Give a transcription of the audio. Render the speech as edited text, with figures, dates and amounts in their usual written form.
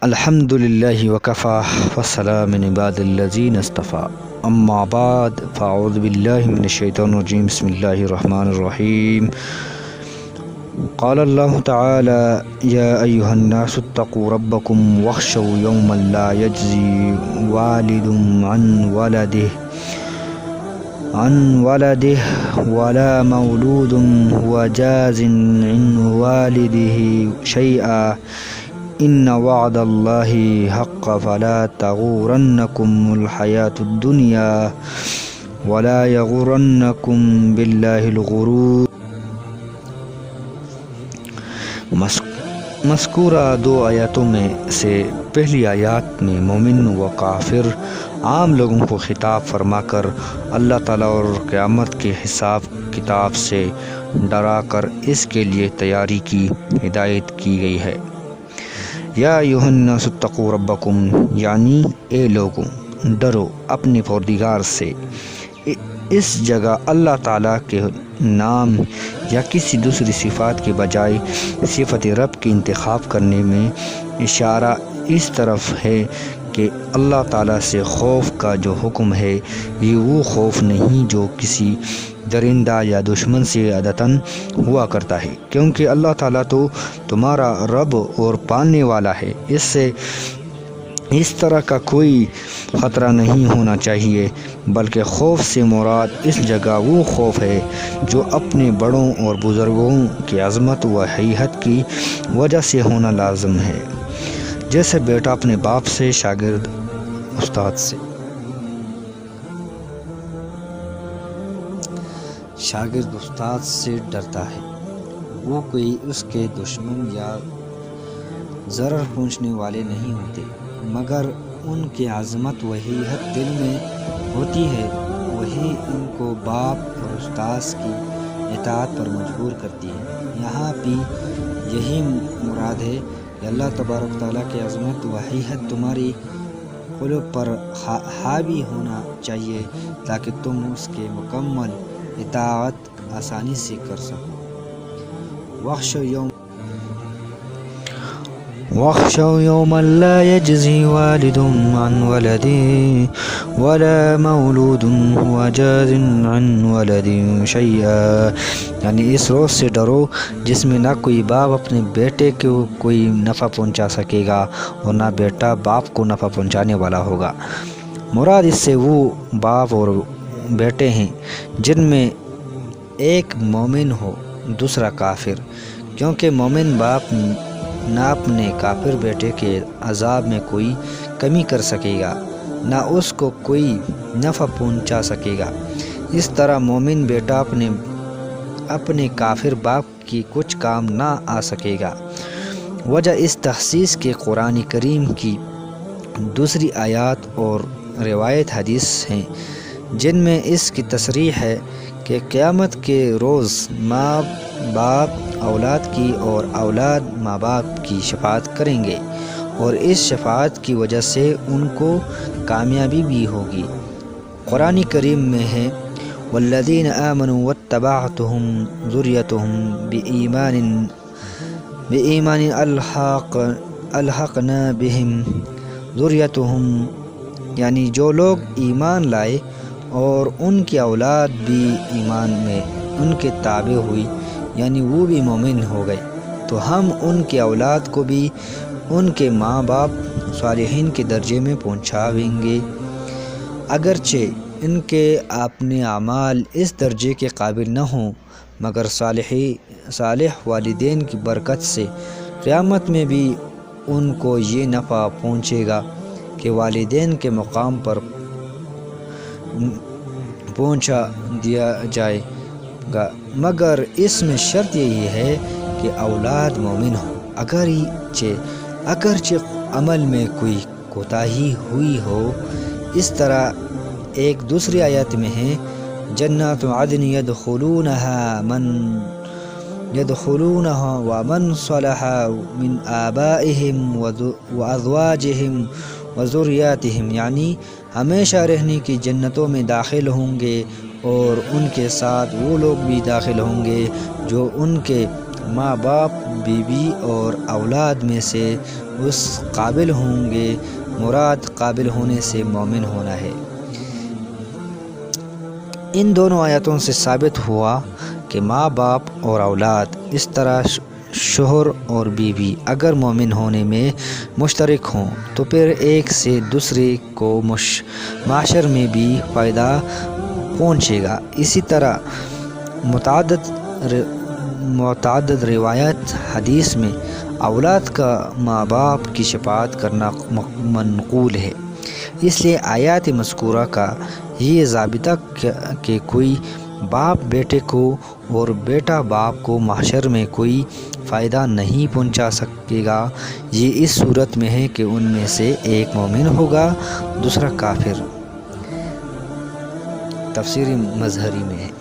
الحمد للہ وکفا وسلام عباد الذین اصطفیٰ اما بعد فاعوذ باللہ من الشیطان الرجیم بسم اللہ الرحمن الرحیم قال اللہ تعالی یا ایہا الناس اتقوا ربکم واخشوا یوما لا یجزی والد عن ولده ولا مولود هو جاز عن والده شیئا ان وعد اللہ حق فلا تغرنکم الحیاۃ الدنیا ولا یغرنکم باللہ الغرور۔ مذکورہ دو آیاتوں میں سے پہلی آیات میں مومن و کافر عام لوگوں کو خطاب فرما کر اللہ تعالیٰ اور قیامت کے حساب کتاب سے ڈرا کر اس کے لیے تیاری کی ہدایت کی گئی ہے۔ یا ایھا الناس اتقوا ربکم یعنی اے لوگوں ڈرو اپنے پروردگار سے۔ اس جگہ اللہ تعالیٰ کے نام یا کسی دوسری صفات کے بجائے صفت رب کی انتخاب کرنے میں اشارہ اس طرف ہے کہ اللہ تعالیٰ سے خوف کا جو حکم ہے یہ وہ خوف نہیں جو کسی درندہ یا دشمن سے عادتاً ہوا کرتا ہے، کیونکہ اللہ تعالیٰ تو تمہارا رب اور پالنے والا ہے، اس سے اس طرح کا کوئی خطرہ نہیں ہونا چاہیے، بلکہ خوف سے مراد اس جگہ وہ خوف ہے جو اپنے بڑوں اور بزرگوں کی عظمت و حیثیت کی وجہ سے ہونا لازم ہے، جیسے بیٹا اپنے باپ سے، شاگرد استاد سے ڈرتا ہے۔ وہ کوئی اس کے دشمن یا ضرر پہنچنے والے نہیں ہوتے، مگر ان کی عظمت و حیثیت دل میں ہوتی ہے، وہی ان کو باپ اور استاد کی اطاعت پر مجبور کرتی ہے۔ یہاں بھی یہی مراد ہے کہ اللہ تبارک تعالیٰ کی عظمت و حیثیت تمہاری قلوب پر حاوی ہونا چاہیے تاکہ تم اس کے مکمل اطاعت آسانی سے کر سکو۔ واخشوا یوما لا یجزی والد عن ولده ولا مولود هو جاز عن ولده شیئا، یعنی اس روز سے ڈرو جس میں نہ کوئی باپ اپنے بیٹے کو کوئی نفع پہنچا سکے گا اور نہ بیٹا باپ کو نفع پہنچانے والا ہوگا۔ مراد اس سے وہ باپ اور بیٹے ہیں جن میں ایک مومن ہو دوسرا کافر، کیونکہ مومن باپ نہ اپنے کافر بیٹے کے عذاب میں کوئی کمی کر سکے گا، نہ اس کو کوئی نفع پہنچا سکے گا۔ اس طرح مومن بیٹا اپنے کافر باپ کی کچھ کام نہ آ سکے گا۔ وجہ اس تخصیص کے قرآن کریم کی دوسری آیات اور روایت حدیث ہیں جن میں اس کی تصریح ہے کہ قیامت کے روز ماں باپ اولاد کی اور اولاد ماں باپ کی شفاعت کریں گے، اور اس شفاعت کی وجہ سے ان کو کامیابی بھی ہوگی۔ قرآن کریم میں ہے والذین آمنوا واتبعتهم ذریتهم بإیمان الحقنا بهم ذریتهم، یعنی جو لوگ ایمان لائے اور ان کی اولاد بھی ایمان میں ان کے تابع ہوئی، یعنی وہ بھی مومن ہو گئے، تو ہم ان کی اولاد کو بھی ان کے ماں باپ صالحین کے درجے میں پہنچاویں گے، اگرچہ ان کے اپنے اعمال اس درجے کے قابل نہ ہوں، مگر صالح والدین کی برکت سے قیامت میں بھی ان کو یہ نفع پہنچے گا کہ والدین کے مقام پر پہنچا دیا جائے گا، مگر اس میں شرط یہی ہے کہ اولاد مومن ہو، اگرچہ عمل میں کوئی کوتاہی ہوئی ہو۔ اس طرح ایک دوسری آیت میں ہے جنات عدن يدخلونها ومن صلح من آبائهم وازواجهم وذریاتهم، یعنی ہمیشہ رہنے کی جنتوں میں داخل ہوں گے اور ان کے ساتھ وہ لوگ بھی داخل ہوں گے جو ان کے ماں باپ، بیوی اور اولاد میں سے اس قابل ہوں گے، مراد قابل ہونے سے مومن ہونا ہے۔ ان دونوں آیاتوں سے ثابت ہوا کہ ماں باپ اور اولاد، اس طرح شوہر اور بیوی اگر مومن ہونے میں مشترک ہوں تو پھر ایک سے دوسرے کو معاشر میں بھی فائدہ پہنچے گا۔ اسی طرح متعدد روایات حدیث میں اولاد کا ماں باپ کی شفاعت کرنا منقول ہے۔ اس لیے آیات مذکورہ کا یہ ضابطہ کہ کوئی باپ بیٹے کو اور بیٹا باپ کو معاشر میں کوئی فائدہ نہیں پہنچا سکے گا، یہ اس صورت میں ہے کہ ان میں سے ایک مومن ہوگا، دوسرا کافر۔ تفسیر مظہری میں ہے۔